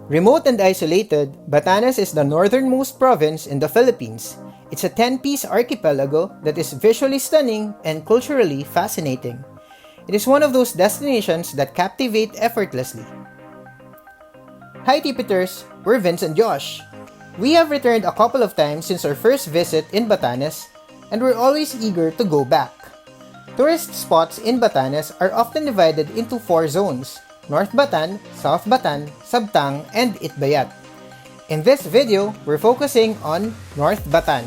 Remote and isolated, Batanes is the northernmost province in the Philippines. It's a 10-piece archipelago that is visually stunning and culturally fascinating. It is one of those destinations that captivate effortlessly. Hi Tipiters, we're Vince and Josh. We have returned a couple of times since our first visit in Batanes, and we're always eager to go back. Tourist spots in Batanes are often divided into 4 zones: North Batan, South Batan, Sabtang, and Itbayat. In this video, we're focusing on North Batan.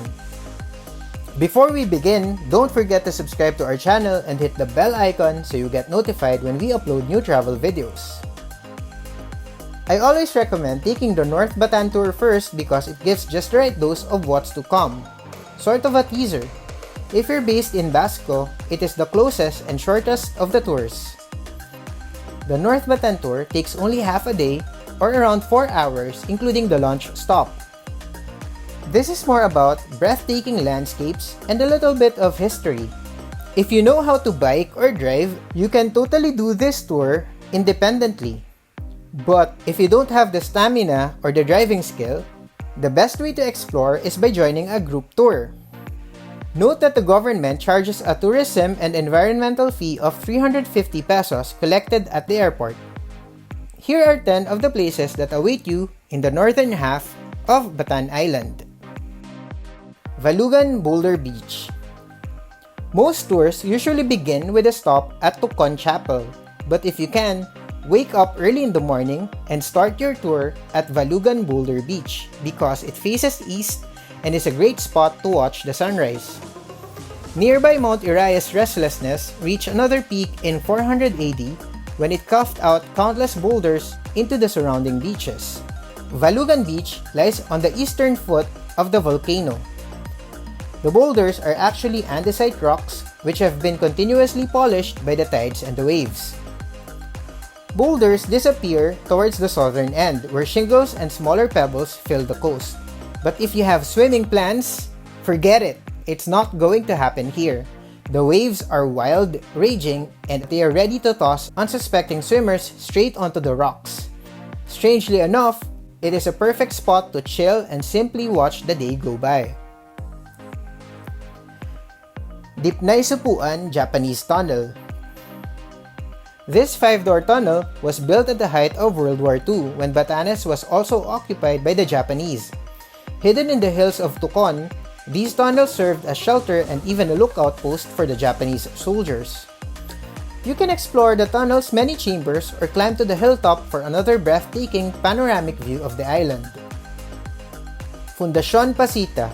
Before we begin, don't forget to subscribe to our channel and hit the bell icon so you get notified when we upload new travel videos. I always recommend taking the North Batan tour first because it gives just the right dose of what's to come. Sort of a teaser. If you're based in Basco, it is the closest and shortest of the tours. The North Batan tour takes only half a day or around 4 hours including the lunch stop. This is more about breathtaking landscapes and a little bit of history. If you know how to bike or drive, you can totally do this tour independently. But if you don't have the stamina or the driving skill, the best way to explore is by joining a group tour. Note that the government charges a tourism and environmental fee of 350 pesos collected at the airport. Here are 10 of the places that await you in the northern half of Batan Island. Valugan Boulder Beach. Most tours usually begin with a stop at Tucon Chapel, but if you can, wake up early in the morning and start your tour at Valugan Boulder Beach because it faces east and is a great spot to watch the sunrise. Nearby Mount Iraya's restlessness reached another peak in 400 AD when it coughed out countless boulders into the surrounding beaches. Valugan Beach lies on the eastern foot of the volcano. The boulders are actually andesite rocks which have been continuously polished by the tides and the waves. Boulders disappear towards the southern end where shingles and smaller pebbles fill the coast. But if you have swimming plans, forget it. It's not going to happen here. The waves are wild, raging, and they are ready to toss unsuspecting swimmers straight onto the rocks. Strangely enough, it is a perfect spot to chill and simply watch the day go by. Dipnay Supuan Japanese Tunnel. This 5-door tunnel was built at the height of World War II when Batanes was also occupied by the Japanese. Hidden in the hills of Tucon, these tunnels served as shelter and even a lookout post for the Japanese soldiers. You can explore the tunnel's many chambers or climb to the hilltop for another breathtaking panoramic view of the island. Fundacion Pasita.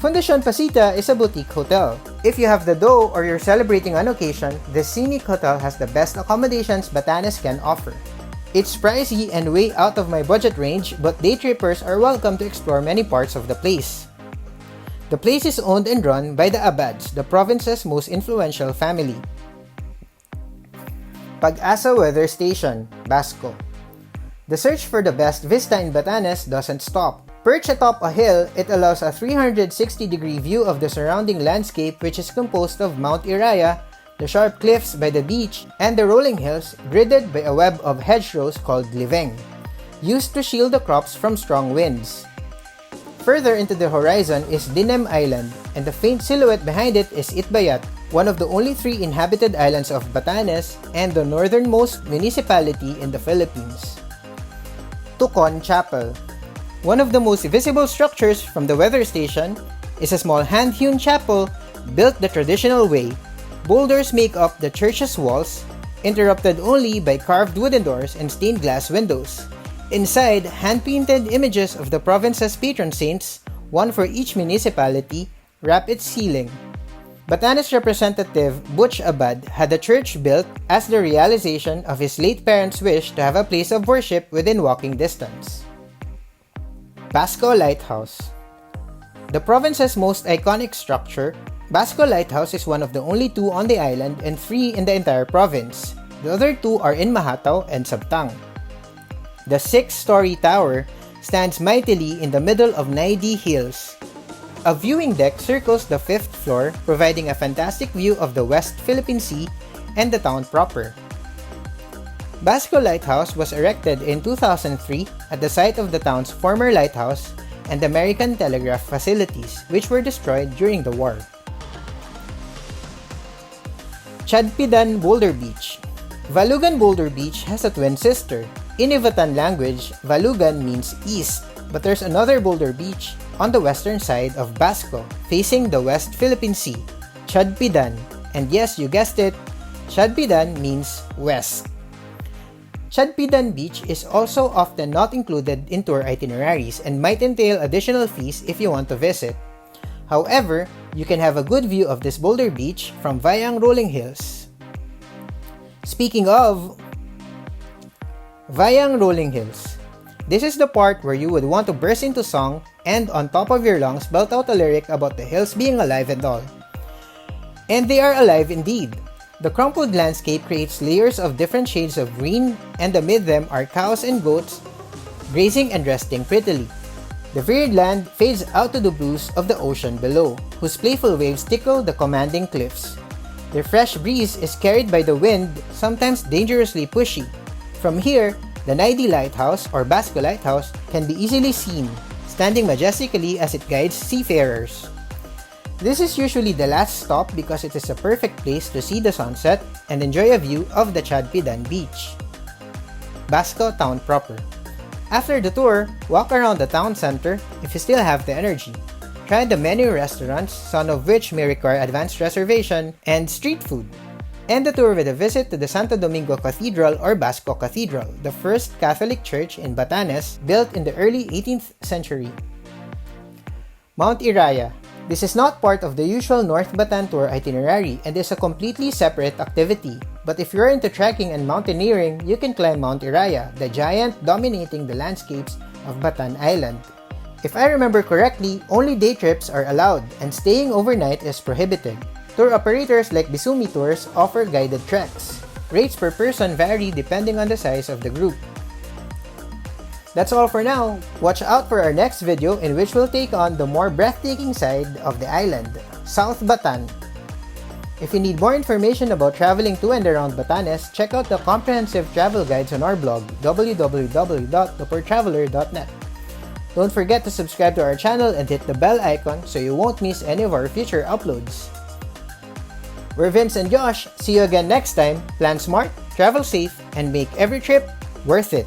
Fundacion Pasita is a boutique hotel. If you have the dough or you're celebrating an occasion, this scenic hotel has the best accommodations Batanes can offer. It's pricey and way out of my budget range, but day trippers are welcome to explore many parts of the place. The place is owned and run by the Abads, the province's most influential family. Pag-asa Weather Station, Basco. The search for the best vista in Batanes doesn't stop. Perched atop a hill, it allows a 360-degree view of the surrounding landscape which is composed of Mount Iraya, the sharp cliffs by the beach, and the rolling hills gridded by a web of hedgerows called liveng, used to shield the crops from strong winds. Further into the horizon is Dinem Island, and the faint silhouette behind it is Itbayat, one of the only 3 inhabited islands of Batanes and the northernmost municipality in the Philippines. Tucon Chapel. One of the most visible structures from the weather station is a small hand-hewn chapel built the traditional way. Boulders make up the church's walls, interrupted only by carved wooden doors and stained glass windows. Inside, hand-painted images of the province's patron saints, one for each municipality, wrap its ceiling. Batanes representative Butch Abad had the church built as the realization of his late parents' wish to have a place of worship within walking distance. Basco Lighthouse. The province's most iconic structure, Basco Lighthouse is one of the only 2 on the island and 3 in the entire province. The other 2 are in Mahatao and Sabtang. The 6-story tower stands mightily in the middle of Naidi Hills. A viewing deck circles the 5th floor, providing a fantastic view of the West Philippine Sea and the town proper. Basco Lighthouse was erected in 2003 at the site of the town's former lighthouse and American Telegraph facilities, which were destroyed during the war. Chadpidan Boulder Beach. Valugan Boulder Beach has a twin sister. In Ivatan language, Valugan means east, but there's another Boulder Beach on the western side of Basco, facing the West Philippine Sea, Chadpidan. And yes, you guessed it, Chadpidan means west. Chadpidan Beach is also often not included in tour itineraries and might entail additional fees if you want to visit. However, you can have a good view of this Boulder Beach from Vayang Rolling Hills. Speaking of Vayang Rolling Hills, this is the part where you would want to burst into song and on top of your lungs belt out a lyric about the hills being alive and all. And they are alive indeed. The crumpled landscape creates layers of different shades of green, and amid them are cows and goats grazing and resting prettily. The varied land fades out to the blues of the ocean below, whose playful waves tickle the commanding cliffs. Their fresh breeze is carried by the wind, sometimes dangerously pushy. From here, the Naidi Lighthouse or Basco Lighthouse can be easily seen, standing majestically as it guides seafarers. This is usually the last stop because it is a perfect place to see the sunset and enjoy a view of the Chadpidan Beach. Basco Town proper. After the tour, walk around the town center if you still have the energy. Try the menu restaurants, some of which may require advanced reservation, and street food. End the tour with a visit to the Santo Domingo Cathedral or Basco Cathedral, the first Catholic church in Batanes built in the early 18th century. Mount Iraya. This is not part of the usual North Batan tour itinerary and is a completely separate activity. But if you're into trekking and mountaineering, you can climb Mount Iraya, the giant dominating the landscapes of Batan Island. If I remember correctly, only day trips are allowed and staying overnight is prohibited. Tour operators like Bisumi Tours offer guided treks. Rates per person vary depending on the size of the group. That's all for now. Watch out for our next video in which we'll take on the more breathtaking side of the island, South Batan. If you need more information about traveling to and around Batanes, check out the comprehensive travel guides on our blog, www.thepoortraveler.net. Don't forget to subscribe to our channel and hit the bell icon so you won't miss any of our future uploads. We're Vince and Josh. See you again next time. Plan smart, travel safe, and make every trip worth it.